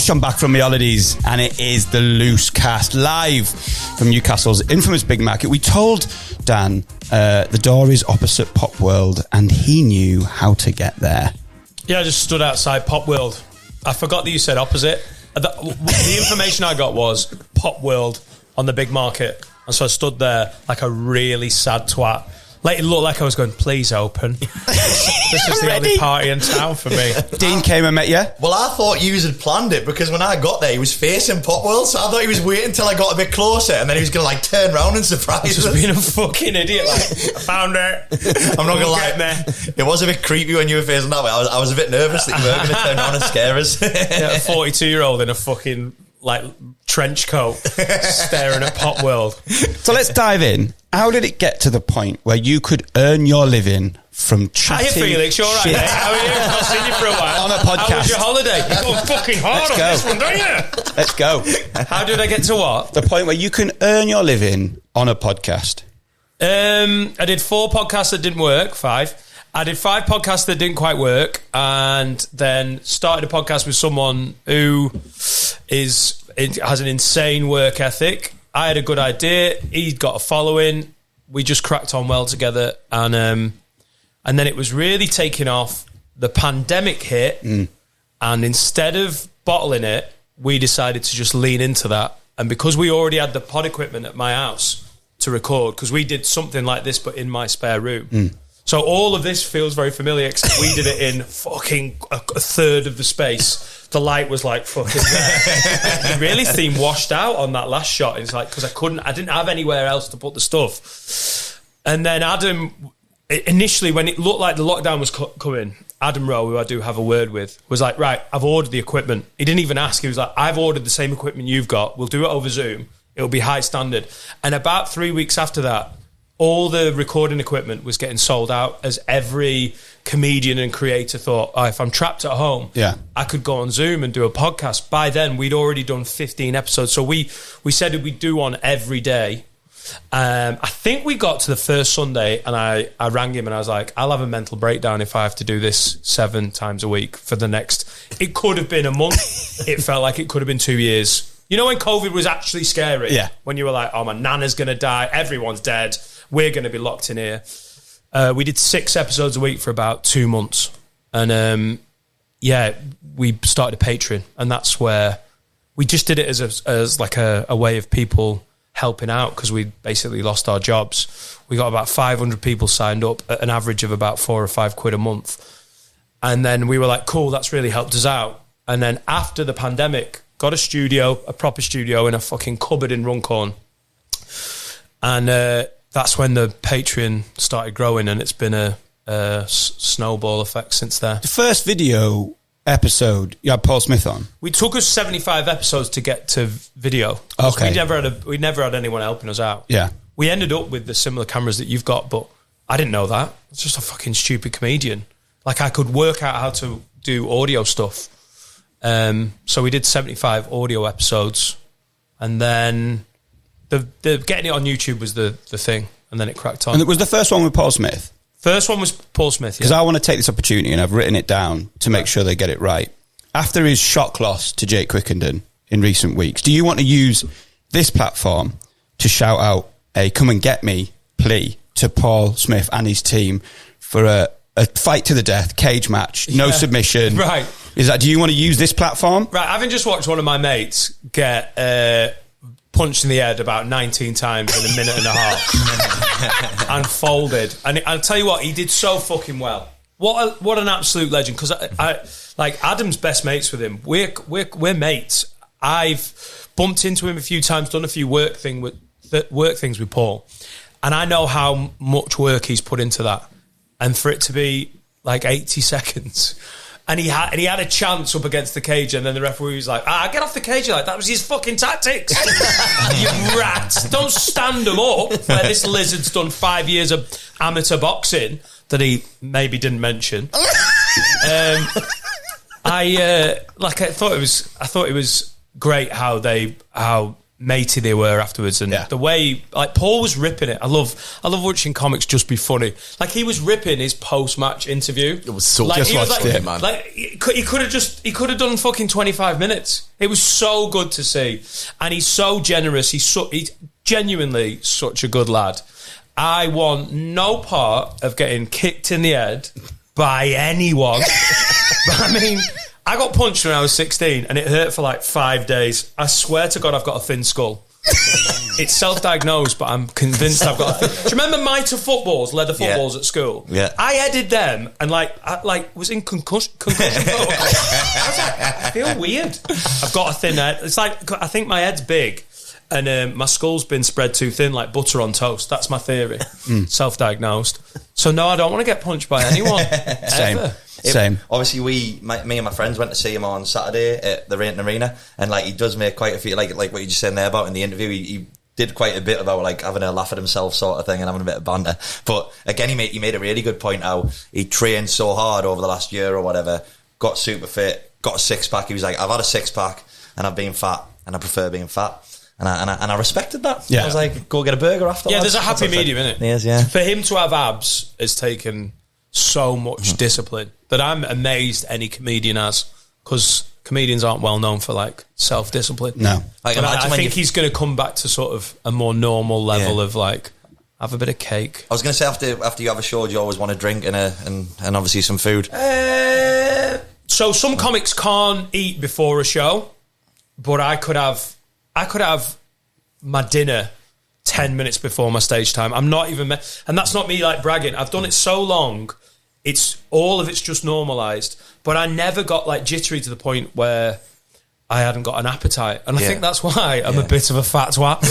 Just come back from the holidays, and it is the LooseCast live from Newcastle's infamous Big Market. We told Dan the door is opposite Pop World, and he knew how to get there. Yeah, I just stood outside Pop World. I forgot that you said opposite. The information I got was Pop World on the Big Market, and so I stood there like a really sad twat. Like, it looked like I was going, please open. This is the only party in town for me. Dean came and met you? Well, I thought you had planned it, because when I got there, he was facing Pop World, so I thought he was waiting until I got a bit closer, and then he was going to, like, turn around and surprise us. Just being a fucking idiot, like, I found it. I'm not going to lie, it was a bit creepy when you were facing that way. I was a bit nervous that you were going to turn around and scare us. Yeah, a 42-year-old in a fucking, like, trench coat, staring at Pop World. So let's dive in. How did it get to the point where you could earn your living from chatting? Hiya, Felix. You all right, shit mate? How are you? I've not seen you for a while. On a podcast. How was your holiday? You're going fucking hard on this one, don't you? Let's go. How did I get to what? The point where you can earn your living on a podcast. I did 4 podcasts that didn't work, 5. I did 5 podcasts that didn't quite work, and then started a podcast with someone who has an insane work ethic. I had a good idea. He'd got a following. We just cracked on well together, and then it was really taking off. The pandemic hit, and instead of bottling it, we decided to just lean into that. And because we already had the pod equipment at my house to record, because we did something like this but in my spare room. So all of this feels very familiar, except we did it in fucking a third of the space. The light was like fucking there. It really seemed washed out on that last shot. It's like, because I didn't have anywhere else to put the stuff. And then Adam, initially when it looked like the lockdown was coming, Adam Rowe, who I do have a word with, was like, right, I've ordered the equipment. He didn't even ask. He was like, I've ordered the same equipment you've got. We'll do it over Zoom. It'll be high standard. And about 3 weeks after that, all the recording equipment was getting sold out, as every comedian and creator thought, if I'm trapped at home, I could go on Zoom and do a podcast. By then, we'd already done 15 episodes. So we said we'd do one every day. I think we got to the first Sunday, and I rang him and I was like, I'll have a mental breakdown if I have to do this 7 times a week for the next... It could have been a month. It felt like it could have been 2 years. You know when COVID was actually scary? Yeah. When you were like, oh, my nana's going to die. Everyone's dead. We're going to be locked in here. We did 6 episodes a week for about 2 months. And we started a Patreon. And that's where we just did it as like a way of people helping out, because we basically lost our jobs. We got about 500 people signed up at an average of about £4 or £5 a month. And then we were like, cool, that's really helped us out. And then after the pandemic, got a proper studio in a fucking cupboard in Runcorn. And that's when the Patreon started growing, and it's been a snowball effect since there. The first video episode, you had Paul Smith on. We took us 75 episodes to get to video. Okay. We never had anyone helping us out. Yeah. We ended up with the similar cameras that you've got, but I didn't know that. It's just a fucking stupid comedian. Like, I could work out how to do audio stuff. So we did 75 audio episodes, and then the getting it on YouTube was the thing, and then it cracked on. And it was the first one with Paul Smith? First one was Paul Smith, Because I want to take this opportunity, and I've written it down to make sure they get it right. After his shock loss to Jake Quickenden in recent weeks, do you want to use this platform to shout out a come and get me plea to Paul Smith and his team for a fight to the death, cage match, no submission? Right. Do you want to use this platform? Right, having just watched one of my mates get punched in the head about 19 times in a minute and a half and folded. And I'll tell you what, he did so fucking well. What an absolute legend. Because I like, Adam's best mates with him. We're mates. I've bumped into him a few times, done a few work things with Paul. And I know how much work he's put into that. And for it to be like 80 seconds... And he had a chance up against the cage, and then the referee was like, get off the cage. Like, that was his fucking tactics. You rats. Don't stand him up, where this lizard's done 5 years of amateur boxing that he maybe didn't mention. I thought it was great how matey they were afterwards, and the way like Paul was ripping it. I love watching comics just be funny. Like he was ripping his post-match interview. It was so like, just watched it, man. Like he could have done fucking 25 minutes. It was so good to see, and he's so generous. He's genuinely such a good lad. I want no part of getting kicked in the head by anyone. I mean, I got punched when I was 16 and it hurt for like 5 days. I swear to God, I've got a thin skull. It's self-diagnosed, but I'm convinced I've got a thin... Do you remember mitre footballs, leather footballs at school? Yeah. I headed them and I was in concussion protocol. I was like, I feel weird. I've got a thin head. It's like, I think my head's big and my skull's been spread too thin like butter on toast. That's my theory. Self-diagnosed. So no, I don't want to get punched by anyone. Same. Obviously, me and my friends went to see him on Saturday at the Rainton Arena, and like he does make quite a few, like what you just said there about in the interview. He did quite a bit about like having a laugh at himself sort of thing and having a bit of banter. But again, he made a really good point how he trained so hard over the last year or whatever, got super fit, got a six-pack. He was like, I've had a six-pack and I've been fat and I prefer being fat. And I respected that. Yeah. I was like, go get a burger after. Yeah, there's a happy medium in it. Yes, yeah. For him to have abs has taken so much discipline that I'm amazed any comedian has, because comedians aren't well known for like self-discipline. No. I think he's going to come back to sort of a more normal level of like, have a bit of cake. I was going to say after you have a show, do you always want a drink and obviously some food? So some comics can't eat before a show, but I could have my dinner 10 minutes before my stage time. I'm not even... And that's not me, like, bragging. I've done it so long, all of it's just normalised. But I never got, like, jittery to the point where I hadn't got an appetite. And I think that's why I'm a bit of a fat twat.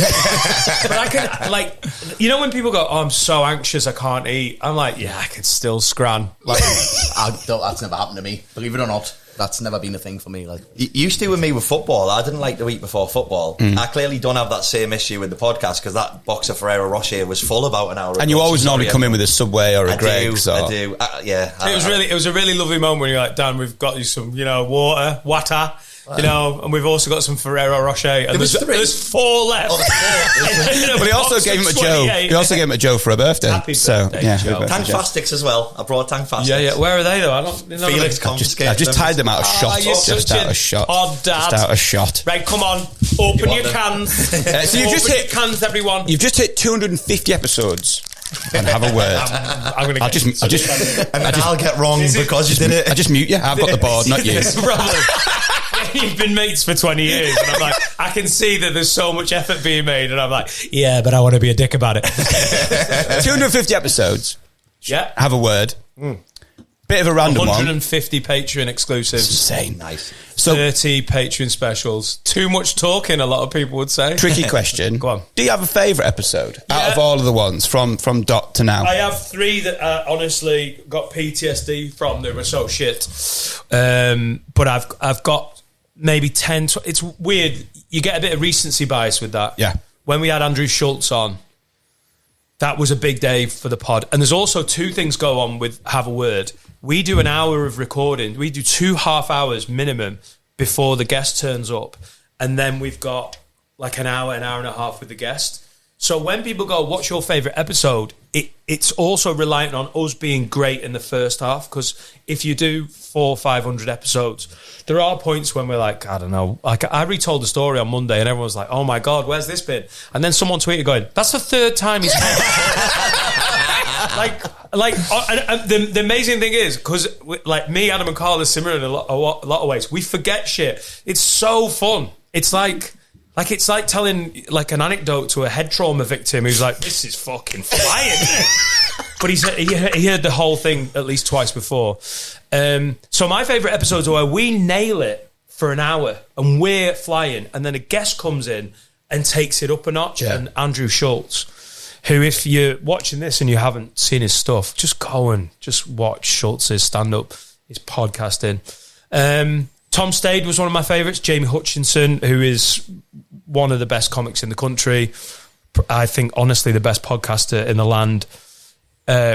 But I can, like... You know when people go, oh, I'm so anxious, I can't eat. I'm like, yeah, I can still scran. Like, that's never happened to me. Believe it or not. That's never been a thing for me. Like, you used to with me with football. I didn't like to eat before football. I clearly don't have that same issue with the podcast, because that box of Ferrero Rocher was full about an hour ago. And you always normally come in with a Subway or a Greggs. I do. It was a really lovely moment when you're like, Dan, we've got you some, water. And we've also got some Ferrero Rocher. And there's 4 left. But he also gave him a Joe. He also gave him a Joe for a birthday. Happy birthday, Joe. Tang Fastics as well. I brought Tang Fastics. Yeah. Where are they though? I don't. Felix confiscated. I just tied them out of shot. Just out of shot. Odd dad. Just out of shot. Right, come on. Open your cans. So you've just hit cans, everyone. You've just hit 250 and have a word. I'll get wrong because you did it. I just mute you. I've got the board, not you. This is the problem. You've been mates for 20 years, and I'm like, I can see that there's so much effort being made, and I'm like, yeah, but I want to be a dick about it. 250 episodes. Yeah. Have a word. Bit of a random 150 Patreon exclusives. Insane. Nice. So 30 Patreon specials. Too much talking, a lot of people would say. Tricky question. Go on. Do you have a favourite episode out of all of the ones from dot to now? I have 3 that I honestly got PTSD from. They were so shit. But I've got maybe 10. It's weird. You get a bit of recency bias with that. Yeah. When we had Andrew Schultz on, that was a big day for the pod. And there's also 2 things go on with Have a Word. We do an hour of recording. We do 2.5 hours minimum before the guest turns up. And then we've got like an hour and a half with the guest. So when people go, what's your favourite episode? It's also reliant on us being great in the first half. Because if you do 400 or 500 episodes, there are points when we're like, I don't know. Like I retold the story on Monday and everyone's like, oh my God, where's this been? And then someone tweeted going, that's the 3rd time he's the amazing thing is, because like me, Adam and Carl are similar in a lot of ways. We forget shit. It's so fun. It's like it's like telling like an anecdote to a head trauma victim who's like, this is fucking flying, isn't it? But he heard the whole thing at least twice before. So my favourite episodes are where we nail it for an hour and we're flying, and then a guest comes in and takes it up a notch. Yeah. And Andrew Schultz, who, if you're watching this and you haven't seen his stuff, just go and just watch Schultz's stand-up, his podcasting. Tom Stade was one of my favourites. Jamie Hutchinson, who is one of the best comics in the country. I think, honestly, the best podcaster in the land.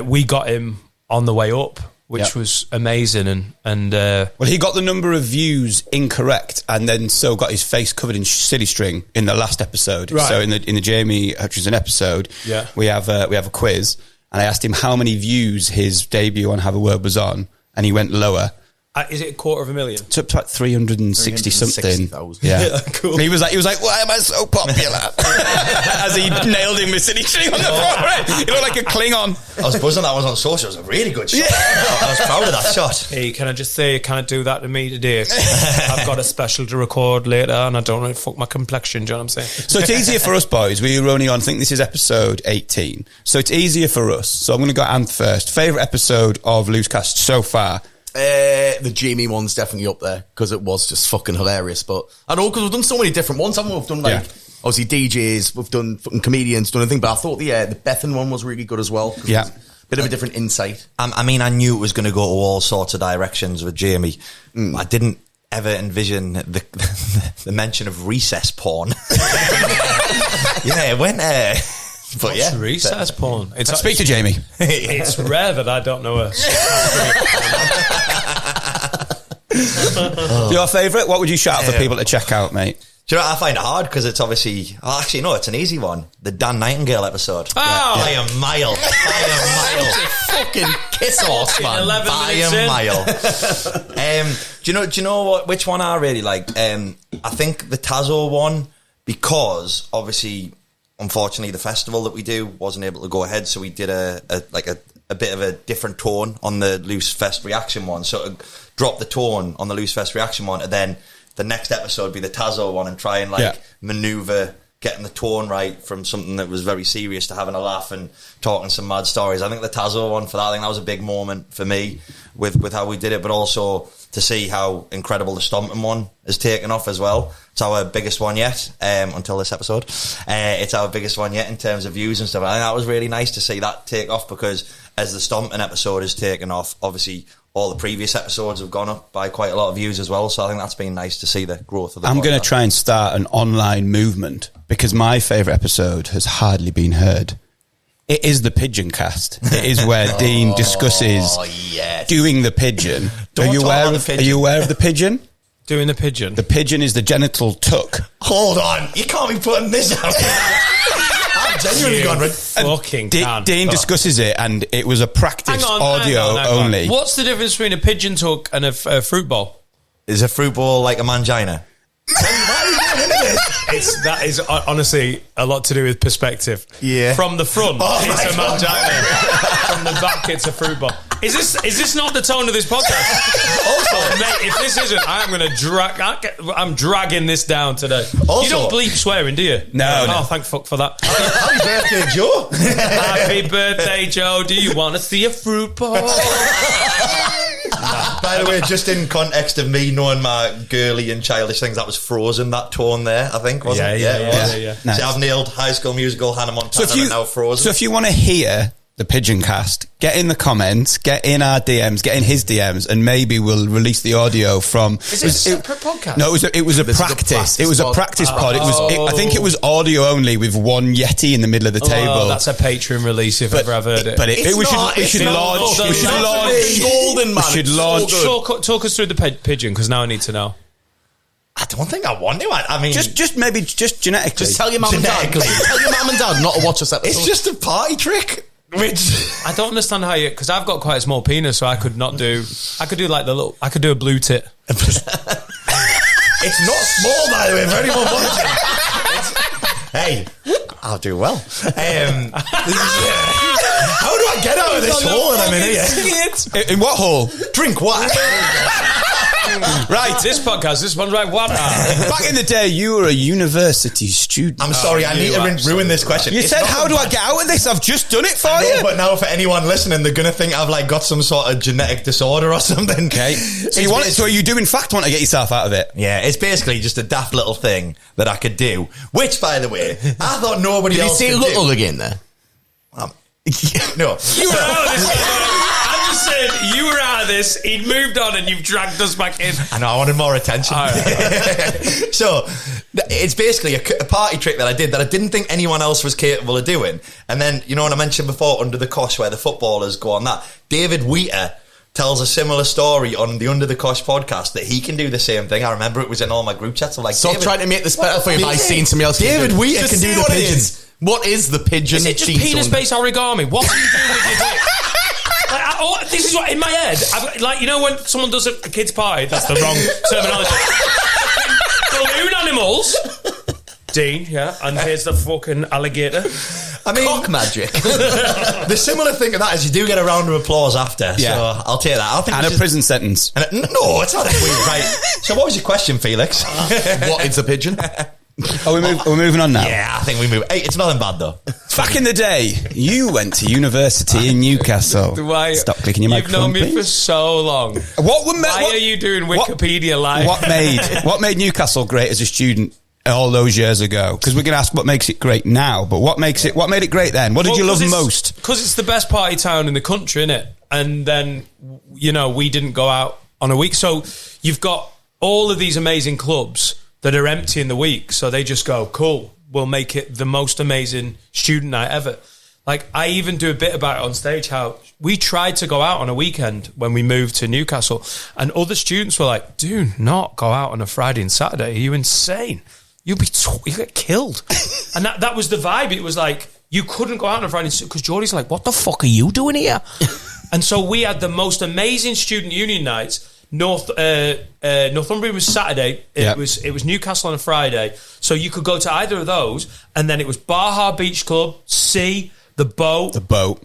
We got him on the way up, which was amazing. And well, he got the number of views incorrect, and then so got his face covered in silly string in the last episode. Right. So in the Jamie Hutchinson episode, we have a quiz, and I asked him how many views his debut on Have a Word was on, and he went lower. Is it 250,000? It's up to like 360 something. 360,000. Yeah, cool. He was like, why am I so popular? As he nailed him with silly string on the forehead. He looked like a Klingon. I was buzzing that was on social. It was a really good shot. I was proud of that shot. Hey, can I just say you can't do that to me today? I've got a special to record later, and I don't want to fuck my complexion. Do you know what I'm saying? So it's easier for us, boys. We were only on, I think this is episode 18. So it's easier for us. So I'm going to go Anth first. Favourite episode of LooseCast so far? The Jamie one's definitely up there because it was just fucking hilarious. But I know because we've done so many different ones. Haven't we? We've done obviously DJs, we've done fucking comedians, done anything. But I thought the Bethan one was really good as well. Yeah, bit of a different insight. I mean, I knew it was going to go to all sorts of directions with Jamie. I didn't ever envision the mention of recess porn. Yeah, it went. But What's recess porn? Speak to Jamie. It's rare that I don't know her. Your favourite? What would you shout for people to check out, mate? Do you know what? I find it hard because it's obviously... Oh, actually, no, it's an easy one. The Dan Nightingale episode. Oh! By a mile. Fucking kiss off, man. 11 By minutes a in. mile. Do you know what? Which one I really liked? I think the Tazo one, because obviously, unfortunately, the festival that we do wasn't able to go ahead, so we did a bit of a different tone on the Loose Fest reaction one. So it dropped the tone on the Loose Fest reaction one, and then the next episode be the Tazo one, and try and maneuver getting the tone right from something that was very serious to having a laugh and talking some mad stories. I think the Tazo one for that, I think that was a big moment for me with how we did it, but also to see how incredible the Stomping one has taken off as well. It's our biggest one yet, until this episode. It's our biggest one yet in terms of views and stuff. I think that was really nice to see that take off, because as the Stomping episode has taken off, obviously all the previous episodes have gone up by quite a lot of views as well. So I think that's been nice to see the growth of the I'm going to try and start an online movement, because my favourite episode has hardly been heard. It is the Pigeon Cast. It is where Dean discusses doing the pigeon. Are you aware of the pigeon? Doing the pigeon. The pigeon is the genital tuck. Hold on, you can't be putting this out. I've genuinely gone red. Fucking Dean discusses it, and it was a practice Hang audio on. only. What's the difference between a pigeon tuck and a fruit bowl? Is a fruit bowl like a mangina? That is honestly a lot to do with perspective. Yeah. From the front, it's a mangina. From the back, it's a fruit bowl. Is this not the tone of this podcast? Also, mate, if this isn't, I'm dragging this down today. Also, you don't bleep swearing, do you? No. Oh, thank fuck for that. Happy birthday, Joe. Happy birthday, Joe. Do you want to see a fruit bowl? By the way, just in context of me knowing my girly and childish things, that was Frozen, that tone there, I think, wasn't it? Yeah. Nice. So I've nailed High School Musical, Hannah Montana, and now Frozen. So if you want to hear the Pigeon Cast, get in the comments, get in our DMs, get in his DMs, and maybe we'll release the audio from... Is it a separate podcast? No, it was a practice. It was a practice pod. I think it was audio only with one Yeti in the middle of the table. Oh, that's a Patreon release if ever I've heard it. But we should launch... golden, man. We should launch... Talk us through the pigeon, because now I need to know. I don't think I want to. I mean... Just maybe genetically. Just tell your mum and dad. Tell your mum and dad not to watch this episode. It's just a party trick. Which I don't understand how you, because I've got quite a small penis, so I could do like I could do a blue tit. It's not small, by the way, for anyone watching. Hey, I'll do well. How do I get out of this hole that I'm in here? In what hole? Drink what? Right, this one's right. What? Back in the day, you were a university student. I'm sorry, I need to ruin this question. You said, how do I get out of this? I've just done it for you. But now for anyone listening, they're going to think I've got some sort of genetic disorder or something. Okay. So you do in fact want to get yourself out of it? Yeah, it's basically just a daft little thing that I could do, which, by the way, I thought nobody else could do. Did you say little again there? No. You were out of this. I'm just saying, you were out of this. He'd moved on, and you've dragged us back in. I know, I wanted more attention. So, it's basically a party trick that I did that I didn't think anyone else was capable of doing. And then, you know what I mentioned before, under the cosh where the footballers go on that, David Wheater tells a similar story on the Under the Cosh podcast that he can do the same thing. I remember it was in all my group chats. I'm like, stop trying to make this better for you by seeing somebody else. David Wheaton can do the pigeon. What is the pigeon? Is it just penis-based origami? What are you doing with your dick? This is what, in my head, you know when someone does a kid's party, that's the wrong terminology. Balloon animals. Dean, yeah, and here's the fucking alligator. I mean, cock magic. The similar thing to that is you do get a round of applause after, so I'll take that. And a prison sentence. No, it's not that weird, right? So what was your question, Felix? What is a pigeon? We're moving on now. Yeah, I think we move. Hey, it's nothing bad though. Back in the day, you went to university in Newcastle. Stop clicking your microphone, You've known me please. for so long. Why are you doing Wikipedia live? What made Newcastle great as a student all those years ago? Because we're going to ask what makes it great now, but what made it great then? What did you love most? Because it's the best party town in the country, innit? And then, we didn't go out on a week. So you've got all of these amazing clubs that are empty in the week. So they just go, cool, we'll make it the most amazing student night ever. Like, I even do a bit about it on stage, how we tried to go out on a weekend when we moved to Newcastle, and other students were like, do not go out on a Friday and Saturday. Are you insane? You get killed. And that was the vibe. It was like, you couldn't go out on a Friday because Geordie's like, what the fuck are you doing here? And so we had the most amazing student union nights. Northumberland was Saturday. It was Newcastle on a Friday. So you could go to either of those, and then it was Baja Beach Club, Sea, the boat.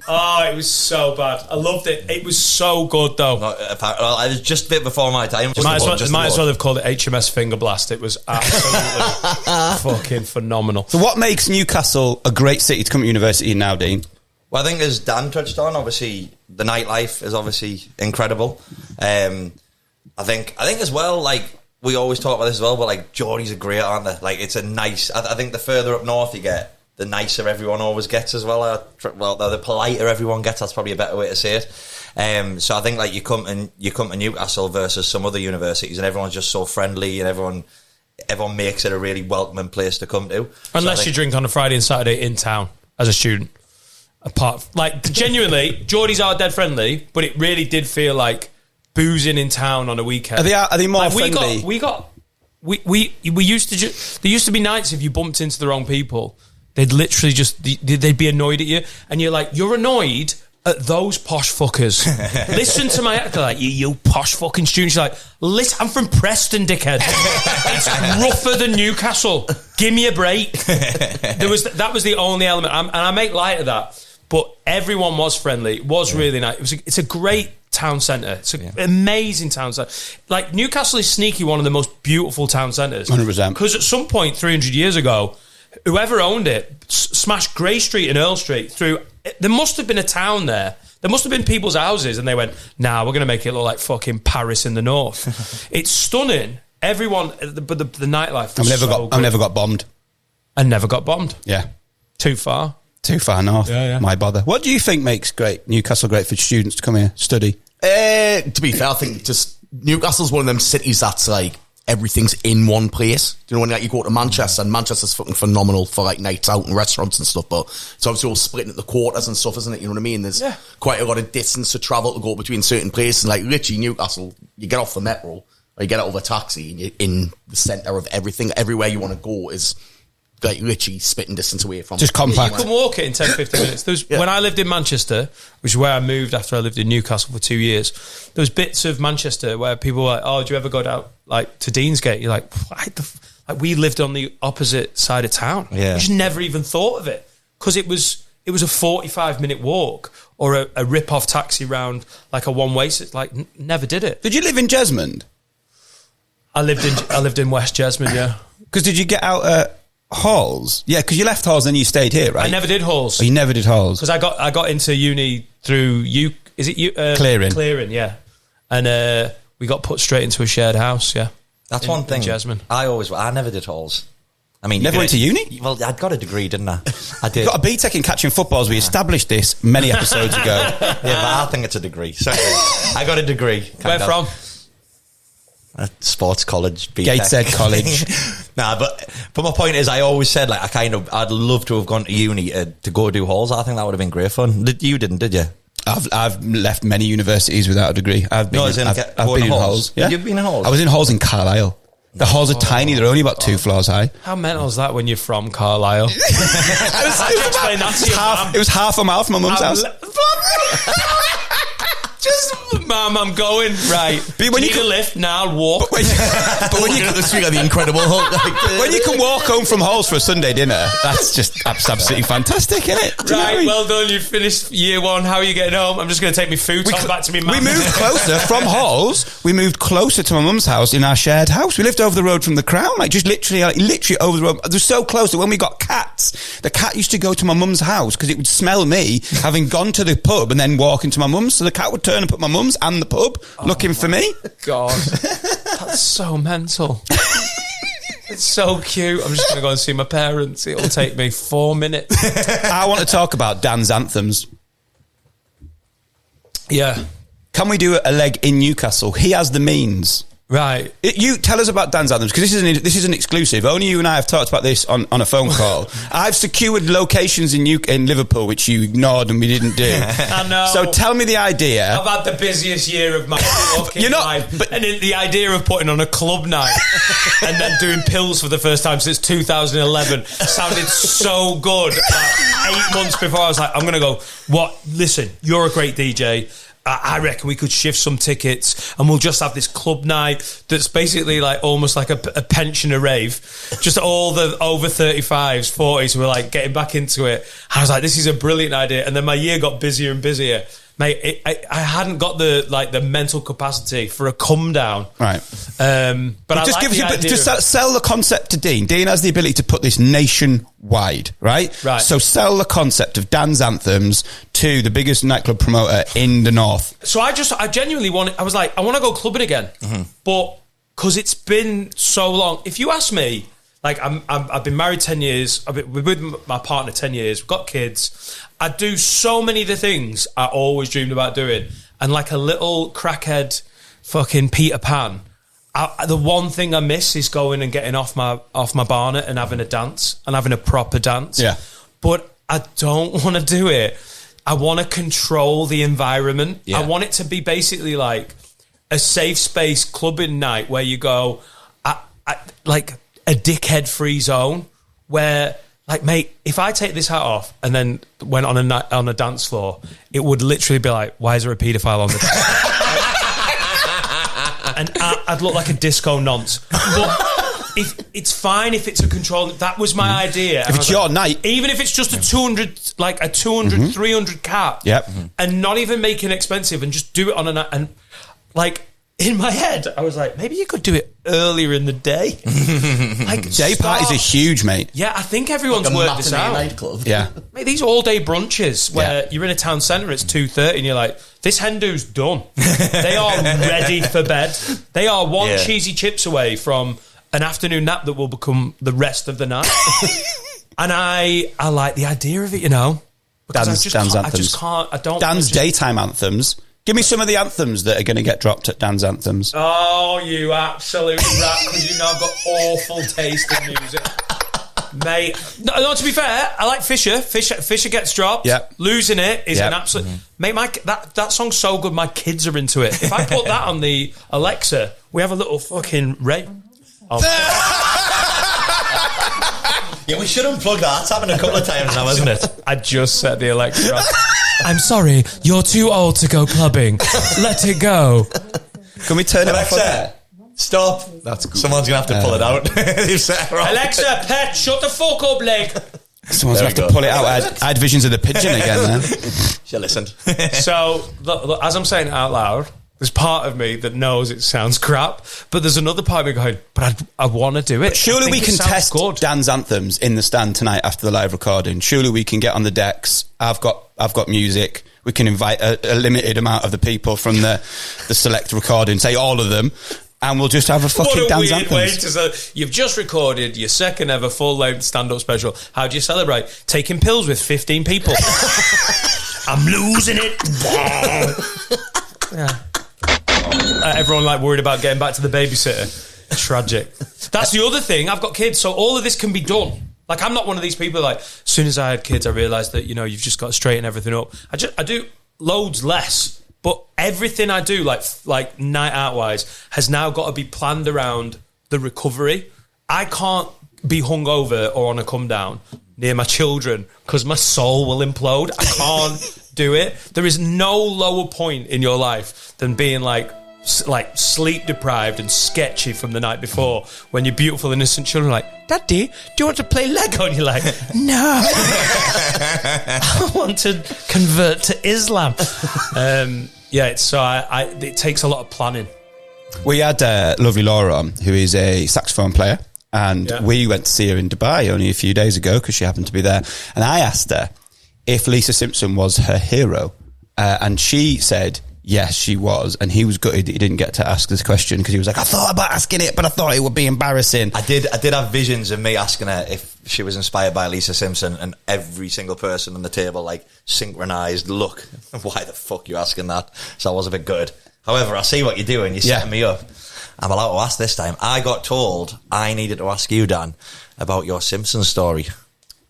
Oh, it was so bad. I loved it. It was so good though. Well, it was just a bit before my time. Might as well have called it HMS Finger Blast. It was absolutely fucking phenomenal. So what makes Newcastle a great city to come to university in now, Dean? Well, I think as Dan touched on, obviously the nightlife is obviously incredible. I think as well, like we always talk about this as well, but like Geordies are great, aren't they? Like it's a nice. I think the further up north you get, the nicer everyone always gets as well. The politer everyone gets. That's probably a better way to say it. So I think like you come to Newcastle versus some other universities, and everyone's just so friendly, and everyone makes it a really welcoming place to come to. Unless you drink on a Friday and Saturday in town as a student. Genuinely, Geordies are dead friendly, but it really did feel like boozing in town on a weekend. Are they more friendly? We used to there used to be nights if you bumped into the wrong people, they'd literally they'd be annoyed at you, and you're like, you're annoyed at those posh fuckers. Listen to my act, like you posh fucking students. You're like, listen, I'm from Preston, dickhead. It's rougher than Newcastle. Give me a break. That was the only element, and I make light of that. But everyone was friendly. It was really nice. It's a great town centre. It's an amazing town centre. Like, Newcastle is sneaky one of the most beautiful town centres. 100%. Because at some point, 300 years ago, whoever owned it smashed Grey Street and Earl Street through. There must have been a town there. There must have been people's houses, and they went, nah, we're going to make it look like fucking Paris in the north. It's stunning. Everyone, but the nightlife was I've never got bombed. I never got bombed. Yeah. Too far north. Yeah. My bother. What do you think makes Newcastle great for students to come here, study? To be fair, I think just Newcastle's one of them cities that's like everything's in one place. Do you know when like you go to Manchester, and Manchester's fucking phenomenal for like nights out and restaurants and stuff, but it's obviously all split into quarters and stuff, isn't it? You know what I mean? There's quite a lot of distance to travel to go between certain places. Like literally Newcastle, you get off the metro or you get out of a taxi and you're in the centre of everything. Everywhere you want to go is like literally spitting distance away from. Just compact. You can walk it in 10-15 minutes. When I lived in Manchester, which is where I moved after I lived in Newcastle for 2 years, there was bits of Manchester where people were like, oh, do you ever go down like to Deansgate? You're like, like we lived on the opposite side of town. Yeah. We just never even thought of it because it was a 45-minute walk or a rip-off taxi round like a one-way. Like never did it. Did you live in Jesmond? I lived in West Jesmond, yeah. Because did you get out at Halls? Yeah, because you left Halls and you stayed here, right? I never did Halls. Oh, you never did Halls? Because I got into uni through Clearing. Clearing, yeah. And we got put straight into a shared house, yeah. That's one thing. Jasmine. I never did Halls. I mean, never went to uni? Well, I'd got a degree, didn't I? I did. Got a BTEC in catching footballs. We established this many episodes ago. Yeah, but I think it's a degree. So I got a degree. Where from? Sports college, BTEC. Gateshead College. Nah, but my point is, I always said like I'd love to have gone to uni to go do Halls. I think that would have been great fun. You didn't, did you? I've left many universities without a degree. I've been in halls. Yeah. You've been in halls? I was in halls in Carlisle. The halls are tiny. They're only about 2 floors high. How mental is that when you're from Carlisle? It was half a mile from my mum's house. Just, Mum, I'm going. Right. But when you need a lift, now I'll walk. But when you Get the street like the Incredible Hulk. when you can walk home from halls for a Sunday dinner, that's absolutely fantastic, isn't it? Right, well done. You finished year 1. How are you getting home? I'm just going to take my futon back to me mum. We moved closer from halls. We moved closer to my mum's house in our shared house. We lived over the road from the Crown, just literally over the road. It was so close that when we got cats, the cat used to go to my mum's house because it would smell me having gone to the pub and then walk into my mum's. So the cat would turn up at my mum's and the pub looking for me. God, that's so mental. It's so cute. I'm just going to go and see my parents. It'll take me 4 minutes. I want to talk about Dan's anthems. Yeah. Can we do a leg in Newcastle? He has the means. Right. You tell us about Dan's anthems, because this is an exclusive. Only you and I have talked about this on a phone call. I've secured locations in Liverpool, which you ignored and we didn't do. I know. So tell me the idea. I've had the busiest year of my fucking life. But, and the idea of putting on a club night and then doing pills for the first time since 2011 sounded so good. Like 8 months before, I was like, I'm going to go, what? Listen, you're a great DJ. I reckon we could shift some tickets and we'll just have this club night that's basically like almost like a pensioner rave. Just all the over 35s, 40s who were like getting back into it. I was like, this is a brilliant idea. And then my year got busier and busier. Mate, I hadn't got the mental capacity for a come down. Right. But I just like sell the concept to Dean. Dean has the ability to put this nationwide, right? Right. So sell the concept of Dan's anthems to the biggest nightclub promoter in the north. So I genuinely I was like, I want to go clubbing again. Mm-hmm. But because it's been so long. If you ask me, like I've been married 10 years. I've been with my partner 10 years. We've got kids. I do so many of the things I always dreamed about doing. And like a little crackhead fucking Peter Pan, the one thing I miss is going and getting off my barnet and having a dance and having a proper dance. Yeah. But I don't want to do it. I want to control the environment. Yeah. I want it to be basically like a safe space clubbing night where you go, like a dickhead-free zone where... Like, mate, if I take this hat off and then went on a dance floor, it would literally be like, why is there a paedophile on the dance floor? And I'd look like a disco nonce. But it's fine if it's a control. That was my idea. If it's your night. Even if it's just a 200, 300 cap. Yep. And not even make it expensive and just do it on a night. And like... In my head, I was like, maybe you could do it earlier in the day. Like day parties are huge, mate. Yeah, I think everyone's worked this out. Nightclub. Yeah. Mate, these all-day brunches where you're in a town centre, it's 2:30 and you're like, this Hindu's done. They are ready for bed. They are one cheesy chips away from an afternoon nap that will become the rest of the night. And I like the idea of it, you know. Dan's anthems. Dan's daytime anthems. Give me some of the anthems that are going to get dropped at Dan's anthems. Oh, you absolute rat, because you know I've got awful taste in music. Mate, no, to be fair, I like Fisher. Fisher gets dropped. Yep. Losing It is an absolute... Mm-hmm. Mate, that song's so good, my kids are into it. If I put that on the Alexa, we have a little fucking rave. Oh. Yeah, we should unplug that. It's happened a couple of times now, hasn't it? I just set the Alexa off. I'm sorry, you're too old to go clubbing. Let it go. Can we turn Alexa, it off? Stop. That's good. Someone's going to have to pull it out. Alexa, pet, shut the fuck up, leg. Someone's going to have to pull it out. I had visions of the pigeon again then. She listened. So, look, as I'm saying it out loud, there's part of me that knows it sounds crap, but there's another part of me going, but I want to do it. But surely we can test Dan's anthems in the stand tonight after the live recording. Surely we can get on the decks. I've got music. We can invite a limited amount of the people from the select recording, say all of them, and we'll just have a fucking Dan's anthems. What a weird way to say. You've just recorded your second ever full-length stand-up special. How do you celebrate? Taking pills with 15 people. I'm losing it. Yeah. Everyone like worried about getting back to the babysitter. Tragic. That's the other thing. I've got kids, so all of this can be done. Like, I'm not one of these people like, as soon as I had kids, I realised that, you know, you've just got to straighten everything up. I do loads less, but everything I do, like night out wise, has now got to be planned around the recovery. I can't be hungover or on a come down near my children because my soul will implode. I can't do it. There is no lower point in your life than being like sleep deprived and sketchy from the night before when your beautiful innocent children are like, Daddy, do you want to play Lego? And you're like, no. I want to convert to Islam. It takes a lot of planning. We had lovely Laura on, who is a saxophone player, and we went to see her in Dubai only a few days ago because she happened to be there, and I asked her if Lisa Simpson was her hero, and she said yes, she was, and he was gutted that he didn't get to ask this question because he was like, I thought about asking it, but I thought it would be embarrassing. I did have visions of me asking her if she was inspired by Lisa Simpson, and every single person on the table like synchronised look. Why the fuck are you asking that? So I was a bit good. However, I see what you're doing. You're setting me up. I'm allowed to ask this time. I got told I needed to ask you, Dan, about your Simpsons story.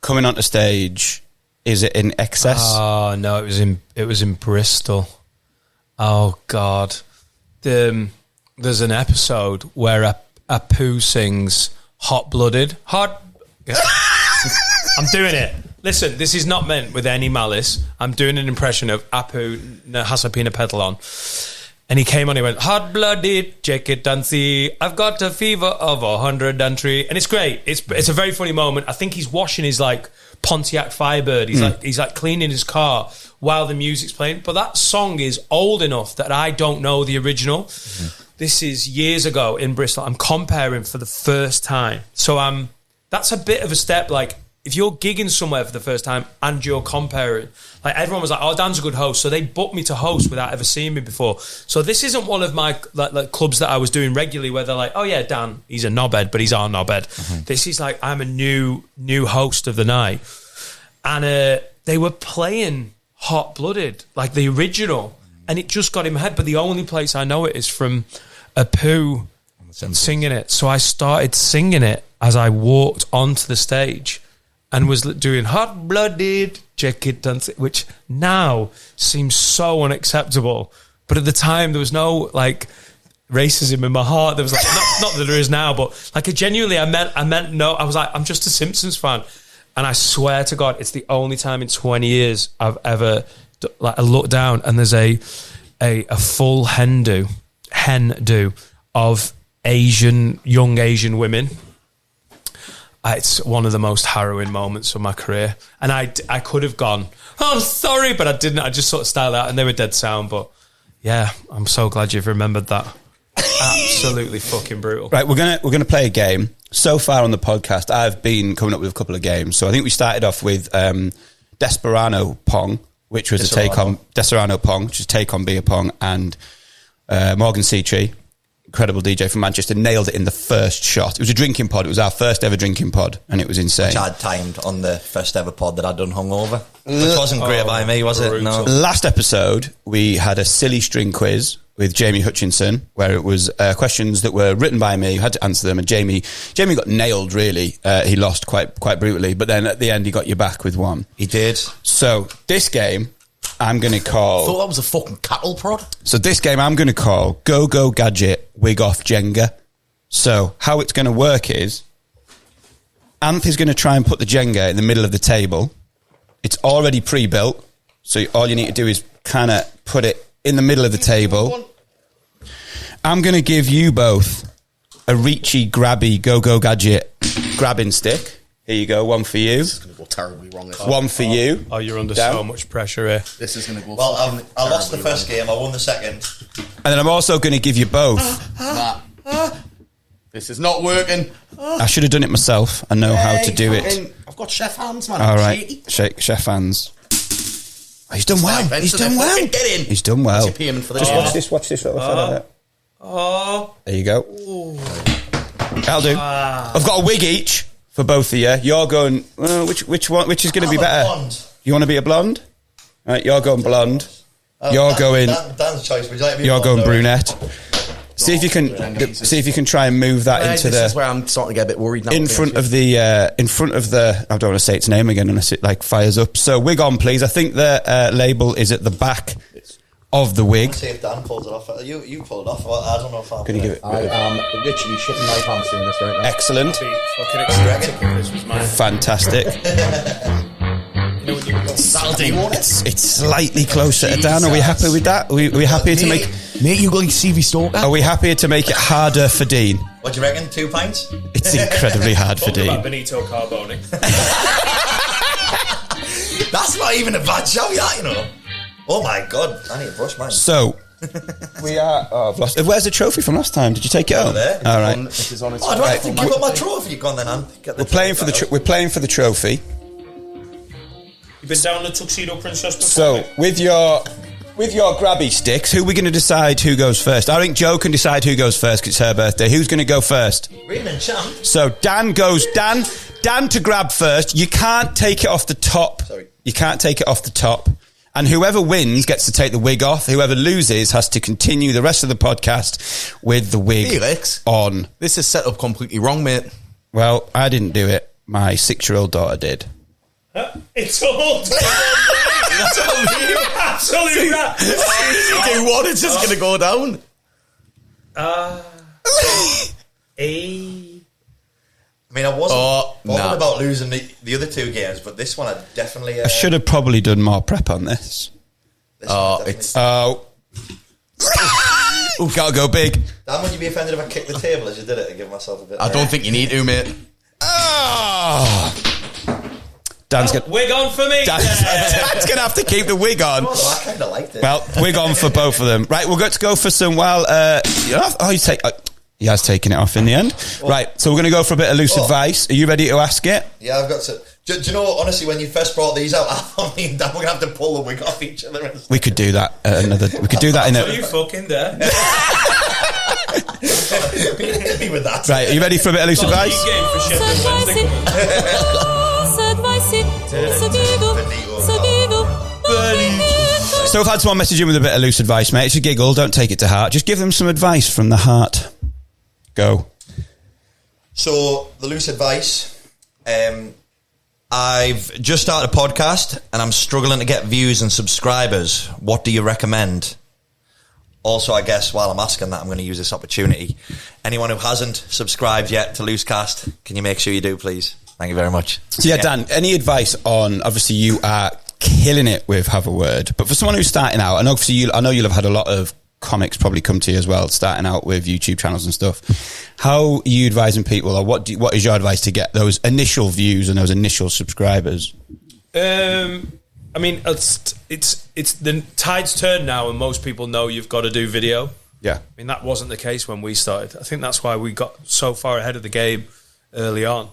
Coming onto stage, is it in excess? Oh no, it was in Bristol. Oh God, there's an episode where Apu sings "Hot Blooded." I'm doing it. Listen, this is not meant with any malice. I'm doing an impression of Apu has a peanut pedal on. And he came on, he went, hot blooded, check it and see. I've got a fever of 103. And it's great. It's a very funny moment. I think he's washing his like Pontiac Firebird. He's like cleaning his car while the music's playing. But that song is old enough that I don't know the original. Mm-hmm. This is years ago in Bristol. I'm comparing for the first time. So that's a bit of a step. Like if you're gigging somewhere for the first time and you're comparing, like everyone was like, oh, Dan's a good host. So they booked me to host without ever seeing me before. So this isn't one of my like clubs that I was doing regularly where they're like, oh yeah, Dan, he's a knobhead, but he's our knobhead. Mm-hmm. This is like, I'm a new host of the night. And they were playing Hot Blooded, like the original. And it just got in my head. But the only place I know it is from Apu singing it. So I started singing it as I walked onto the stage and was doing Hot Blooded, check it, dance it, which now seems so unacceptable. But at the time, there was no like racism in my heart. There was like not that there is now, but like genuinely, I meant no. I was like, I'm just a Simpsons fan, and I swear to God, it's the only time in 20 years I've ever like I looked down and there's a full hen do of young Asian women. It's one of the most harrowing moments of my career. And I could have gone, oh, I'm sorry, but I didn't. I just sort of styled out and they were dead sound. But yeah, I'm so glad you've remembered that. Absolutely fucking brutal. Right, we're gonna play a game. So far on the podcast, I've been coming up with a couple of games. So I think we started off with Desperado Pong, which was a take on beer pong, and Morgan Seatree, incredible DJ from Manchester, nailed it in the first shot. It was a drinking pod. It was our first ever drinking pod, and it was insane. Which I'd timed on the first ever pod that I'd done hungover. Which wasn't great by me, was it? No. Last episode, we had a silly string quiz with Jamie Hutchinson, where it was questions that were written by me, you had to answer them, and Jamie got nailed, really. He lost quite brutally, but then at the end, he got you back with one. He did. So, this game, I'm going to call... I thought that was a fucking cattle prod. So this game I'm going to call Go Gadget Wig Off Jenga. So how it's going to work is Anth is going to try and put the Jenga in the middle of the table. It's already pre-built, so all you need to do is kind of put it in the middle of the table. I'm going to give you both a reachy, grabby Go Gadget grabbing stick. Here you go, one for you. This is going to go terribly wrong. One for you. Oh, you're under Dan. so much pressure here. This is going to go. Well, I lost the first game. I won the second. And then I'm also going to give you both. This is not working. I should have done it myself. I know how to do it. I've got chef hands, man. All right, chef hands. Oh, he's done well. He's done well. Get in. He's done well. What's your payment for the Just watch this. There you go. That'll do. I've got a wig each for both of you. You're going. Which is going to be better? Blonde. You want to be a blonde? Right, you're going blonde. You're going. Dan's choice. Would you like to be You're blonde, going brunette. See if you can try and move that into this is where I'm starting to get a bit worried now. in front of the I don't want to say its name again unless it like fires up. So wig on, please. I think the label is at the back of the wig. Let's see if Dan pulls it off. You pull it off. Well, I don't know if I'm Can you give it? I am literally shitting my pants doing this right now. Excellent. Fucking ecstatic if this was mine. Fantastic. That'll do. It's slightly closer to Dan. Are we happy with that? Are we happy to make? Mate, you got like CV Stalker? Are we happy to make it harder for Dean? What do you reckon? 2 pints? It's incredibly hard for Talking about Dean. Benito Carbone. That's not even a bad show, that, you know. Oh my God, I need to brush mine. So we are. Oh, I've lost. Where's the trophy from last time? Did you take it home? There. All right. It is on its Oh, do I have to give up my trophy? Go on then, Anne. We're playing for the. We're playing for the trophy. You've been down the Tuxedo Princess before? So with your grabby sticks, who are we going to decide who goes first? I think Joe can decide who goes first 'cause it's her birthday. Who's going to go first? Reigning champ. So Dan goes. Dan to grab first. You can't take it off the top. Sorry. You can't take it off the top. And whoever wins gets to take the wig off. Whoever loses has to continue the rest of the podcast with the wig Felix, on. this is set up completely wrong, mate. Well, I didn't do it. My 6-year-old daughter did. It's all done. Absolutely right. As soon as you do one, it's just going to go down. I mean, I wasn't bothered nah. about losing the other 2 games, but this one I definitely... I should have probably done more prep on this. it's... Oh. Gotta go big. Dan, would you be offended if I kicked the table as you did it and give myself a bit... I don't think you need to, mate. Oh. Dan's gonna... Wig on for me. Dan's gonna have to keep the wig on. Oh, I kind of liked it. Well, wig on for both of them. Right, we're going to go for some he has taken it off in the end. Right, so we're going to go for a bit of loose advice. Are you ready to ask it? Yeah, I've got to... Do you know, honestly, when you first brought these out, I thought me and Dan were going to have to pull the wig off each other. We could do that we could do that in Are you fucking there? Hit me with that. Right, are you ready for a bit of loose advice? So we've had someone message in with a bit of loose advice, mate. It's a giggle, don't take it to heart. Just give them some advice from the heart. Go. So, the loose advice... I've just started a podcast and I'm struggling to get views and subscribers. What do you recommend? Also, I guess while I'm asking that, I'm going to use this opportunity. Anyone who hasn't subscribed yet to LooseCast, can you make sure you do, please? Thank you very much. So yeah, Dan, any advice on, obviously you are killing it with Have a Word, but for someone who's starting out, and obviously I know you'll have had a lot of comics probably come to you as well, starting out with YouTube channels and stuff. How are you advising people, or what is your advice to get those initial views and those initial subscribers? I mean, it's the tide's turned now, and most people know you've got to do video. Yeah, I mean that wasn't the case when we started. I think that's why we got so far ahead of the game early on.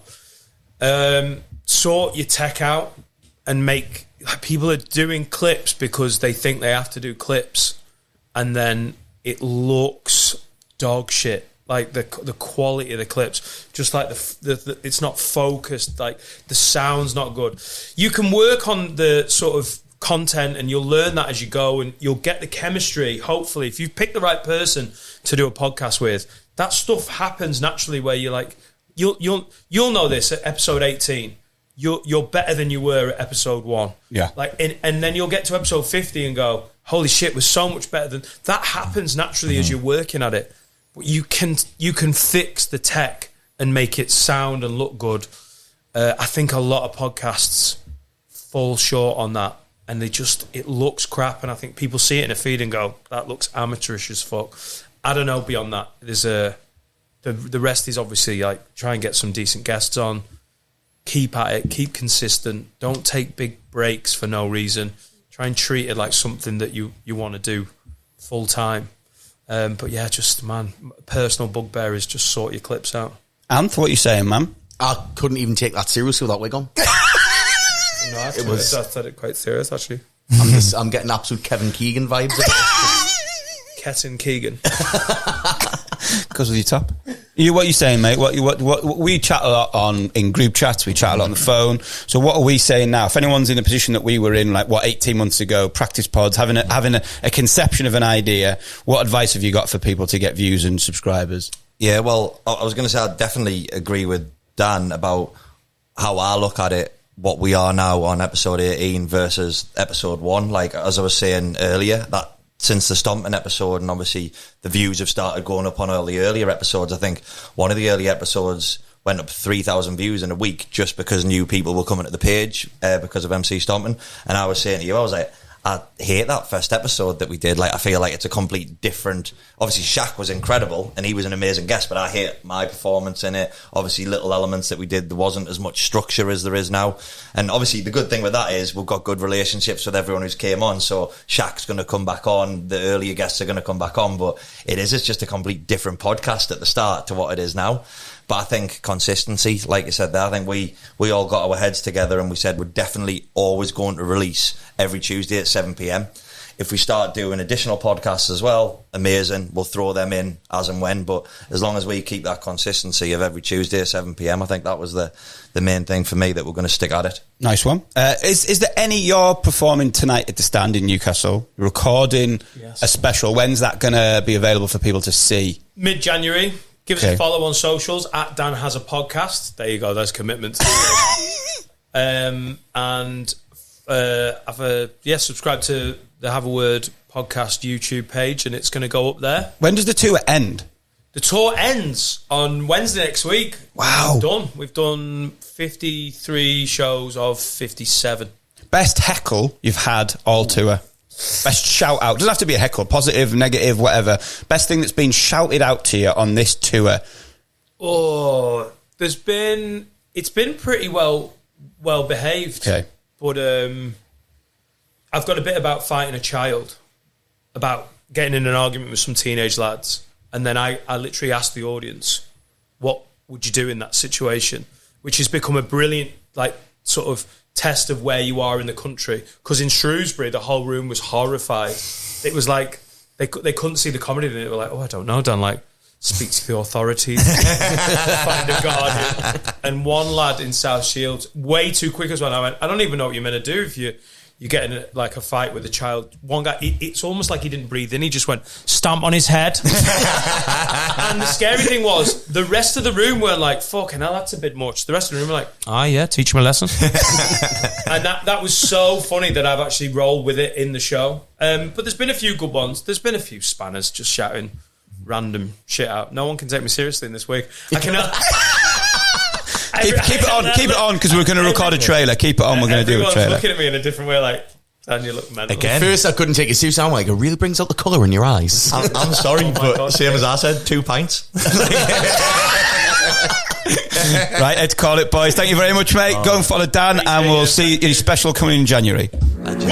Sort your tech out and make. Like, people are doing clips because they think they have to do clips. And then it looks dog shit. Like the quality of the clips, just like the it's not focused. Like the sound's not good. You can work on the sort of content, and you'll learn that as you go, and you'll get the chemistry. Hopefully, if you pick the right person to do a podcast with, that stuff happens naturally. Where you're like, you'll know this at episode 18. You're better than you were at episode 1. Yeah. And then you'll get to episode 50 and go, holy shit, we're so much better than that. Happens naturally as you're working at it. But you can fix the tech and make it sound and look good. I think a lot of podcasts fall short on that, and it looks crap. And I think people see it in a feed and go, that looks amateurish as fuck. I don't know. Beyond that, there's the rest is obviously like try and get some decent guests on. Keep at it, keep consistent. Don't take big breaks for no reason. Try and treat it like something that you want to do full time. But yeah, just, man, personal bugbear is just sort your clips out. Anth, what are you saying, man? I couldn't even take that seriously with that wig on. No, I thought it quite serious, actually. I'm getting absolute Kevin Keegan vibes. Ketin Keegan. Because of your top? What are you saying, mate? What we chat a lot in group chats, we chat a lot on the phone. So what are we saying now? If anyone's in the position that we were in, 18 months ago, practice pods, having a conception of an idea, what advice have you got for people to get views and subscribers? Yeah, well, I was going to say I definitely agree with Dan about how I look at it, what we are now on episode 18 versus episode 1. Like, as I was saying earlier, that since the Stomping episode, and obviously the views have started going up on all the earlier episodes. I think one of the early episodes went up 3,000 views in a week just because new people were coming to the page because of MC Stomping. And I was saying to you, I was like, I hate that first episode that we did. Like, I feel like it's a complete different... Obviously, Shaq was incredible, and he was an amazing guest, but I hate my performance in it. Obviously, little elements that we did, there wasn't as much structure as there is now. And obviously, the good thing with that is we've got good relationships with everyone who's came on, so Shaq's going to come back on, the earlier guests are going to come back on, but it's just a complete different podcast at the start to what it is now. But I think consistency, like you said there, I think we all got our heads together and we said we're definitely always going to release every Tuesday at 7 p.m. If we start doing additional podcasts as well, amazing. We'll throw them in as and when. But as long as we keep that consistency of every Tuesday at 7 p.m, I think that was the main thing for me, that we're going to stick at it. Nice one. Is there any you're performing tonight at the Stand in Newcastle? Recording a special. When's that going to be available for people to see? Mid-January. Give us a follow on socials at Dan Has a Podcast. There you go. There's commitment. Subscribe to the Have a Word podcast YouTube page, and it's going to go up there. When does the tour end? The tour ends on Wednesday next week. Wow. We've done 53 shows of 57. Best heckle you've had all tour? Best shout out. Doesn't have to be a heckle, positive, negative, whatever. Best thing that's been shouted out to you on this tour. Oh, it's been pretty well behaved. Okay. But I've got a bit about fighting a child, about getting in an argument with some teenage lads, and then I literally asked the audience, what would you do in that situation? Which has become a brilliant sort of test of where you are in the country, because in Shrewsbury the whole room was horrified. It was like they couldn't see the comedy in it. They were like, I don't know, Dan, speak to the authorities, find a guardian. And one lad in South Shields, way too quick as well, I went, I don't even know what you're meant to do if you're getting a fight with a child. One guy, it's almost like he didn't breathe in. He just went, stamp on his head. And the scary thing was, the rest of the room were like, fucking hell, that's a bit much. The rest of the room were like, teach him a lesson. And that was so funny that I've actually rolled with it in the show. But there's been a few good ones. There's been a few spanners just shouting random shit out. No one can take me seriously in this week. I cannot... Keep it on, because we're going to record a trailer. Keep it on, we're going to do a trailer. Looking at me in a different way, Dan, you look mental. Again? At first I couldn't take it seriously. I'm like, it really brings out the colour in your eyes. I'm sorry, but same as I said, 2 pints. Right, let's call it, boys. Thank you very much, mate. Go and follow Dan, and we'll see your special coming in January. 1, 2